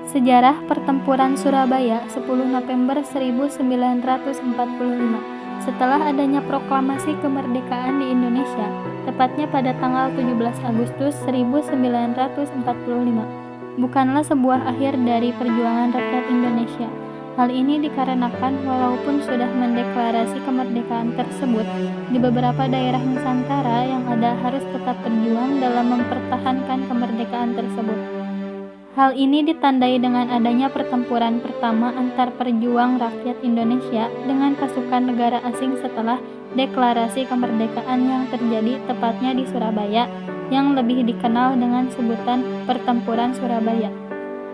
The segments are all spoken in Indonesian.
Sejarah Pertempuran Surabaya 10 November 1945. Setelah adanya proklamasi kemerdekaan di Indonesia, tepatnya pada tanggal 17 Agustus 1945, bukanlah sebuah akhir dari perjuangan rakyat Indonesia. Hal ini dikarenakan walaupun sudah mendeklarasi kemerdekaan tersebut, di beberapa daerah Nusantara yang ada harus tetap berjuang dalam mempertahankan kemerdekaan tersebut. Hal ini ditandai dengan adanya pertempuran pertama antar perjuang rakyat Indonesia dengan pasukan negara asing setelah deklarasi kemerdekaan yang terjadi tepatnya di Surabaya, yang lebih dikenal dengan sebutan Pertempuran Surabaya.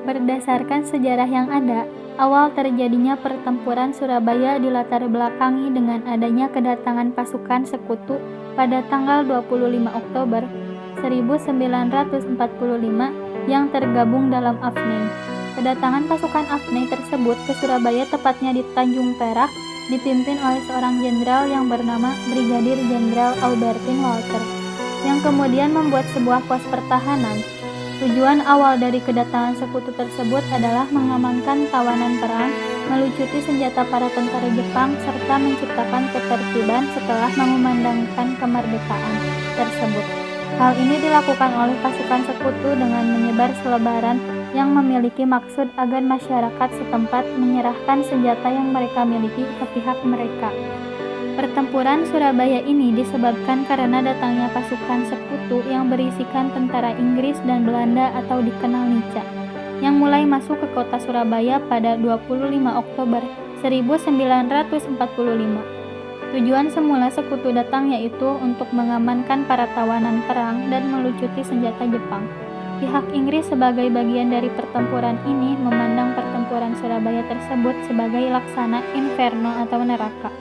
Berdasarkan sejarah yang ada, awal terjadinya Pertempuran Surabaya dilatar belakangi dengan adanya kedatangan pasukan sekutu pada tanggal 25 Oktober 1945 yang tergabung dalam AFNI. Kedatangan pasukan AFNI tersebut ke Surabaya tepatnya di Tanjung Perak dipimpin oleh seorang jenderal yang bernama Brigadir Jenderal Albertin Walter, yang kemudian membuat sebuah pos pertahanan. Tujuan awal dari kedatangan sekutu tersebut adalah mengamankan tawanan perang, melucuti senjata para tentara Jepang, serta menciptakan ketertiban setelah mengumandangkan kemerdekaan tersebut. Hal ini dilakukan oleh pasukan sekutu dengan menyebar selebaran yang memiliki maksud agar masyarakat setempat menyerahkan senjata yang mereka miliki ke pihak mereka. Pertempuran Surabaya ini disebabkan karena datangnya pasukan sekutu yang berisikan tentara Inggris dan Belanda atau dikenal NICA, yang mulai masuk ke kota Surabaya pada 25 Oktober 1945. Tujuan semula sekutu datang yaitu untuk mengamankan para tawanan perang dan melucuti senjata Jepang. Pihak Inggris sebagai bagian dari pertempuran ini memandang pertempuran Surabaya tersebut sebagai laksana inferno atau neraka.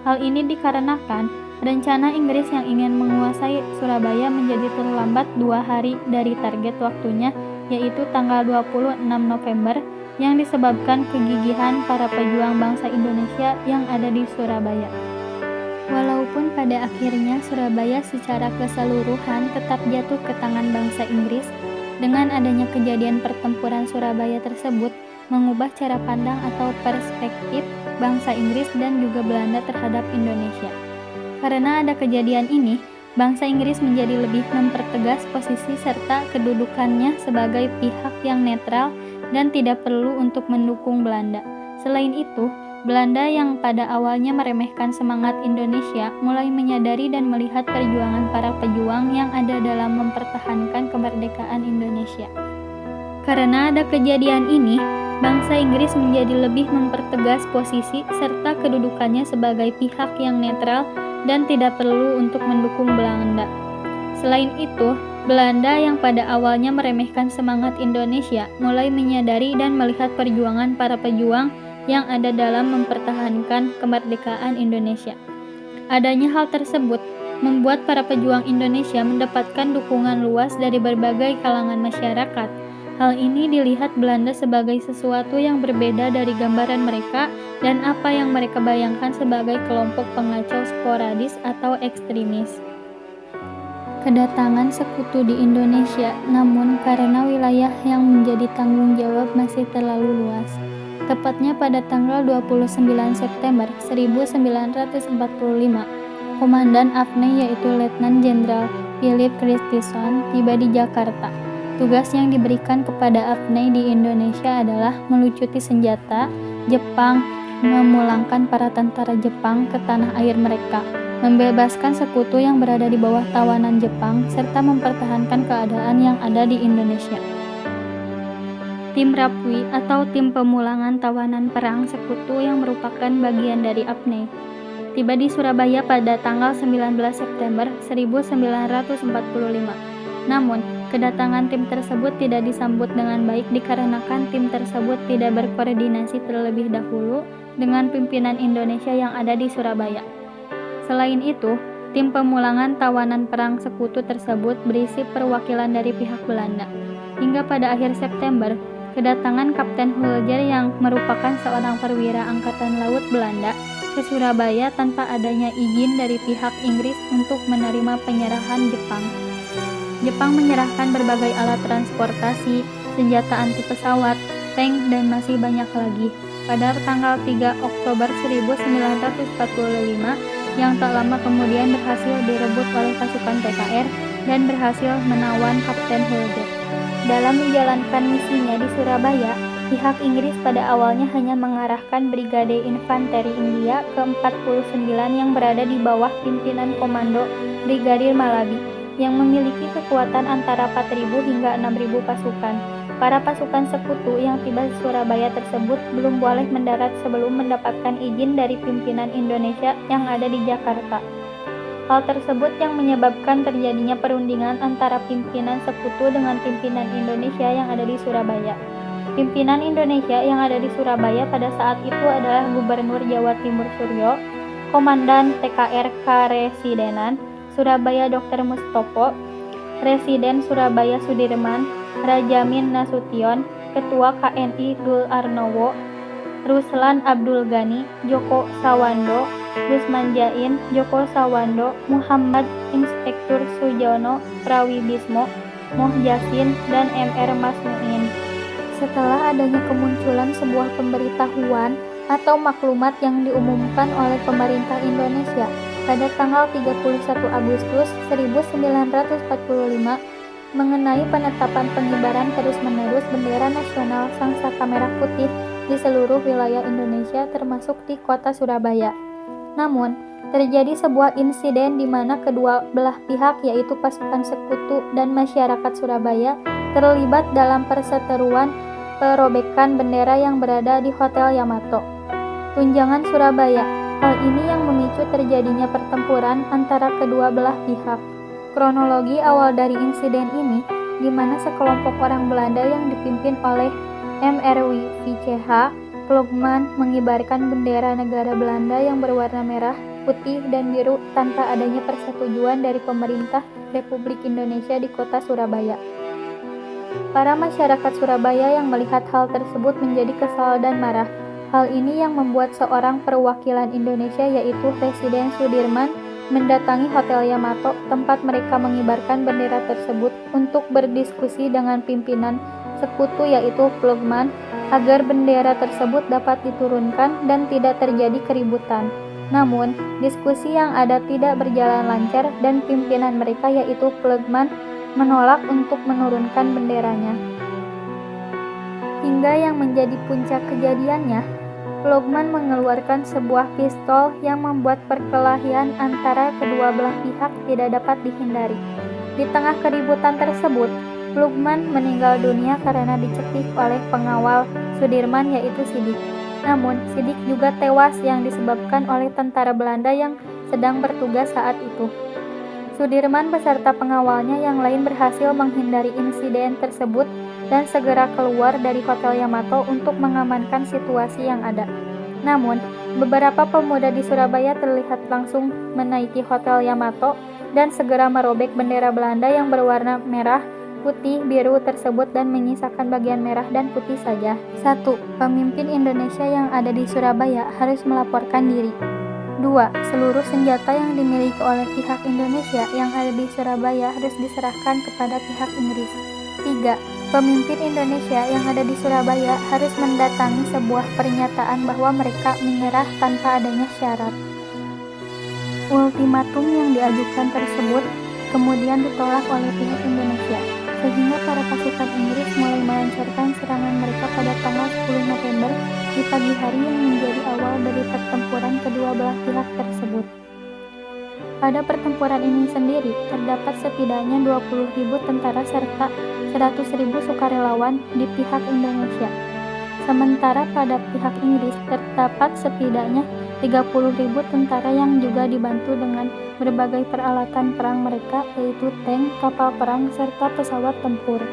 Hal ini dikarenakan rencana Inggris yang ingin menguasai Surabaya menjadi terlambat 2 hari dari target waktunya, yaitu tanggal 26 November, yang disebabkan kegigihan para pejuang bangsa Indonesia yang ada di Surabaya. Walaupun pada akhirnya Surabaya secara keseluruhan tetap jatuh ke tangan bangsa Inggris, dengan adanya kejadian pertempuran Surabaya tersebut mengubah cara pandang atau perspektif bangsa Inggris dan juga Belanda terhadap Indonesia. Karena ada kejadian ini, bangsa Inggris menjadi lebih mempertegas posisi serta kedudukannya sebagai pihak yang netral dan tidak perlu untuk mendukung Belanda. Selain itu, Belanda yang pada awalnya meremehkan semangat Indonesia mulai menyadari dan melihat perjuangan para pejuang yang ada dalam mempertahankan kemerdekaan Indonesia. Karena ada kejadian ini, bangsa Inggris menjadi lebih mempertegas posisi serta kedudukannya sebagai pihak yang netral dan tidak perlu untuk mendukung Belanda. Selain itu, Belanda yang pada awalnya meremehkan semangat Indonesia mulai menyadari dan melihat perjuangan para pejuang yang ada dalam mempertahankan kemerdekaan Indonesia. Adanya hal tersebut membuat para pejuang Indonesia mendapatkan dukungan luas dari berbagai kalangan masyarakat. Hal ini dilihat Belanda sebagai sesuatu yang berbeda dari gambaran mereka dan apa yang mereka bayangkan sebagai kelompok pengacau sporadis atau ekstremis. Kedatangan sekutu di Indonesia, namun karena wilayah yang menjadi tanggung jawab masih terlalu luas. Tepatnya pada tanggal 29 September 1945, Komandan AFNI yaitu Letnan Jenderal Philip Christison tiba di Jakarta. Tugas yang diberikan kepada AFNI di Indonesia adalah melucuti senjata Jepang, memulangkan para tentara Jepang ke tanah air mereka, membebaskan sekutu yang berada di bawah tawanan Jepang, serta mempertahankan keadaan yang ada di Indonesia. Tim Rapwi atau Tim Pemulangan Tawanan Perang Sekutu yang merupakan bagian dari AFNI tiba di Surabaya pada tanggal 19 September 1945. Namun, kedatangan tim tersebut tidak disambut dengan baik dikarenakan tim tersebut tidak berkoordinasi terlebih dahulu dengan pimpinan Indonesia yang ada di Surabaya. Selain itu, tim pemulangan tawanan perang sekutu tersebut berisi perwakilan dari pihak Belanda. Hingga pada akhir September, kedatangan Kapten Hulger yang merupakan seorang perwira Angkatan Laut Belanda ke Surabaya tanpa adanya izin dari pihak Inggris untuk menerima penyerahan Jepang. Jepang menyerahkan berbagai alat transportasi, senjata anti pesawat, tank, dan masih banyak lagi. Pada tanggal 3 Oktober 1945, yang tak lama kemudian berhasil direbut oleh pasukan PKR dan berhasil menawan Kapten Hulger. Dalam menjalankan misinya di Surabaya, pihak Inggris pada awalnya hanya mengarahkan Brigade Infanteri India ke-49 yang berada di bawah pimpinan Komando Brigadir Malabi, yang memiliki kekuatan antara 4.000 hingga 6.000 pasukan. Para pasukan sekutu yang tiba di Surabaya tersebut belum boleh mendarat sebelum mendapatkan izin dari pimpinan Indonesia yang ada di Jakarta. Hal tersebut yang menyebabkan terjadinya perundingan antara pimpinan sekutu dengan pimpinan Indonesia yang ada di Surabaya. Pimpinan Indonesia yang ada di Surabaya pada saat itu adalah Gubernur Jawa Timur Suryo, Komandan TKR Karesidenan Surabaya Dr. Mustopo, Residen Surabaya Sudirman, Rajamin Nasution, Ketua KNI Dul Arnowo, Ruslan Abdul Ghani, Joko Sawando, Rusman Jain, Joko Sawando, Muhammad Inspektur Sujono, Prawibismo, Moh Jasin, dan MR Masmuin. Setelah adanya kemunculan sebuah pemberitahuan atau maklumat yang diumumkan oleh pemerintah Indonesia pada tanggal 31 Agustus 1945 mengenai penetapan pengibaran terus-menerus bendera nasional Sangsaka Merah Putih di seluruh wilayah Indonesia termasuk di kota Surabaya. Namun, terjadi sebuah insiden di mana kedua belah pihak yaitu pasukan sekutu dan masyarakat Surabaya terlibat dalam perseteruan perobekan bendera yang berada di Hotel Yamato, Tunjangan Surabaya. Hal ini yang memicu terjadinya pertempuran antara kedua belah pihak. Kronologi awal dari insiden ini, di mana sekelompok orang Belanda yang dipimpin oleh MRWVCH Ploegman mengibarkan bendera negara Belanda yang berwarna merah, putih, dan biru tanpa adanya persetujuan dari pemerintah Republik Indonesia di kota Surabaya. Para masyarakat Surabaya yang melihat hal tersebut menjadi kesal dan marah. Hal ini yang membuat seorang perwakilan Indonesia yaitu Residen Sudirman mendatangi Hotel Yamato tempat mereka mengibarkan bendera tersebut untuk berdiskusi dengan pimpinan sekutu yaitu Ploegman agar bendera tersebut dapat diturunkan dan tidak terjadi keributan. Namun, diskusi yang ada tidak berjalan lancar dan pimpinan mereka yaitu Ploegman menolak untuk menurunkan benderanya. Hingga yang menjadi puncak kejadiannya, Ploegman mengeluarkan sebuah pistol yang membuat perkelahian antara kedua belah pihak tidak dapat dihindari. Di tengah keributan tersebut, Ploegman meninggal dunia karena dicekik oleh pengawal Sudirman yaitu Sidik. Namun, Sidik juga tewas yang disebabkan oleh tentara Belanda yang sedang bertugas saat itu. Sudirman beserta pengawalnya yang lain berhasil menghindari insiden tersebut dan segera keluar dari Hotel Yamato untuk mengamankan situasi yang ada. Namun, beberapa pemuda di Surabaya terlihat langsung menaiki Hotel Yamato dan segera merobek bendera Belanda yang berwarna merah, putih, biru tersebut dan menyisakan bagian merah dan putih saja. 1. Pemimpin Indonesia yang ada di Surabaya harus melaporkan diri. 2. Seluruh senjata yang dimiliki oleh pihak Indonesia yang ada di Surabaya harus diserahkan kepada pihak Inggris. 3. Pemimpin Indonesia yang ada di Surabaya harus mendatangi sebuah pernyataan bahwa mereka menyerah tanpa adanya syarat. Ultimatum yang diajukan tersebut kemudian ditolak oleh pihak Indonesia, sehingga para pasukan Inggris mulai melancarkan serangan mereka pada tanggal 10 November di pagi hari yang menjadi awal dari pertempuran kedua belah pihak tersebut. Pada pertempuran ini sendiri, terdapat setidaknya 20.000 tentara serta 100.000 sukarelawan di pihak Indonesia. Sementara pada pihak Inggris terdapat setidaknya 30.000 tentara yang juga dibantu dengan berbagai peralatan perang mereka yaitu tank, kapal perang, serta pesawat tempur.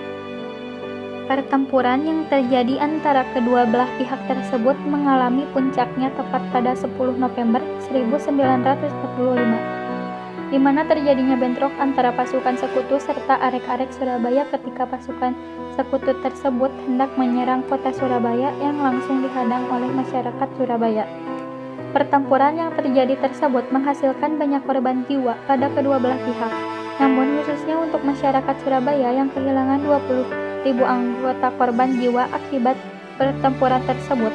Pertempuran yang terjadi antara kedua belah pihak tersebut mengalami puncaknya tepat pada 10 November 1945. Di mana terjadinya bentrok antara pasukan sekutu serta arek-arek Surabaya ketika pasukan sekutu tersebut hendak menyerang kota Surabaya yang langsung dihadang oleh masyarakat Surabaya. Pertempuran yang terjadi tersebut menghasilkan banyak korban jiwa pada kedua belah pihak. Namun khususnya untuk masyarakat Surabaya yang kehilangan 20.000 ribu anggota korban jiwa akibat pertempuran tersebut,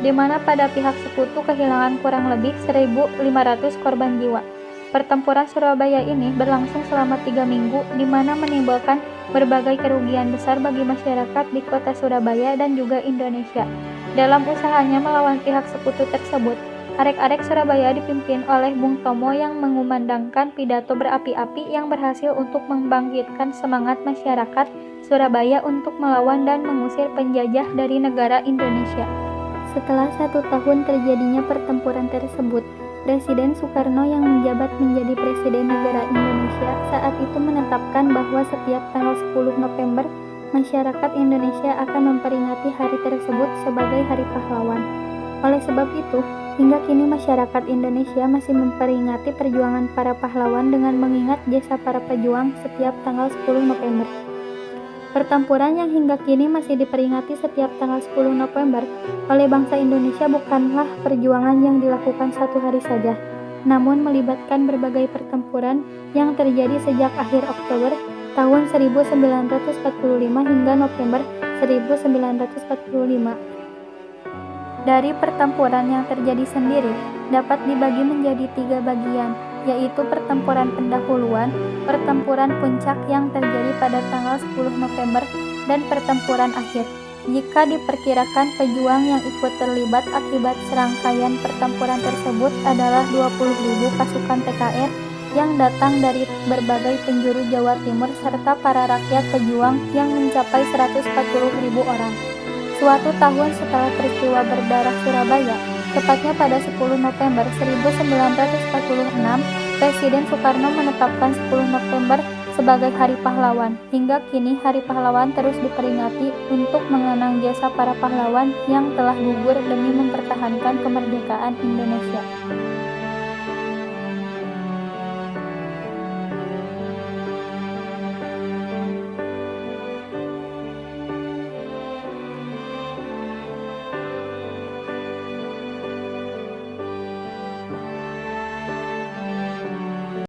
di mana pada pihak sekutu kehilangan kurang lebih 1.500 korban jiwa. Pertempuran Surabaya ini berlangsung selama 3 minggu, di mana menimbulkan berbagai kerugian besar bagi masyarakat di kota Surabaya dan juga Indonesia. Dalam usahanya melawan pihak sekutu tersebut, Arek-arek Surabaya dipimpin oleh Bung Tomo yang mengumandangkan pidato berapi-api yang berhasil untuk membangkitkan semangat masyarakat Surabaya untuk melawan dan mengusir penjajah dari negara Indonesia. Setelah 1 tahun terjadinya pertempuran tersebut, Presiden Soekarno yang menjabat menjadi Presiden negara Indonesia saat itu menetapkan bahwa setiap tanggal 10 November, masyarakat Indonesia akan memperingati hari tersebut sebagai Hari Pahlawan. Oleh sebab itu, hingga kini masyarakat Indonesia masih memperingati perjuangan para pahlawan dengan mengingat jasa para pejuang setiap tanggal 10 November. Pertempuran yang hingga kini masih diperingati setiap tanggal 10 November oleh bangsa Indonesia bukanlah perjuangan yang dilakukan satu hari saja, namun melibatkan berbagai pertempuran yang terjadi sejak akhir Oktober tahun 1945 hingga November 1945. Dari pertempuran yang terjadi sendiri dapat dibagi menjadi 3 bagian, yaitu pertempuran pendahuluan, pertempuran puncak yang terjadi pada tanggal 10 November, dan pertempuran akhir. Jika diperkirakan pejuang yang ikut terlibat akibat serangkaian pertempuran tersebut adalah 20.000 pasukan TKR yang datang dari berbagai penjuru Jawa Timur serta para rakyat pejuang yang mencapai 140.000 orang. Suatu tahun setelah peristiwa berdarah Surabaya, tepatnya pada 10 November 1946, Presiden Soekarno menetapkan 10 November sebagai Hari Pahlawan. Hingga kini Hari Pahlawan terus diperingati untuk mengenang jasa para pahlawan yang telah gugur demi mempertahankan kemerdekaan Indonesia.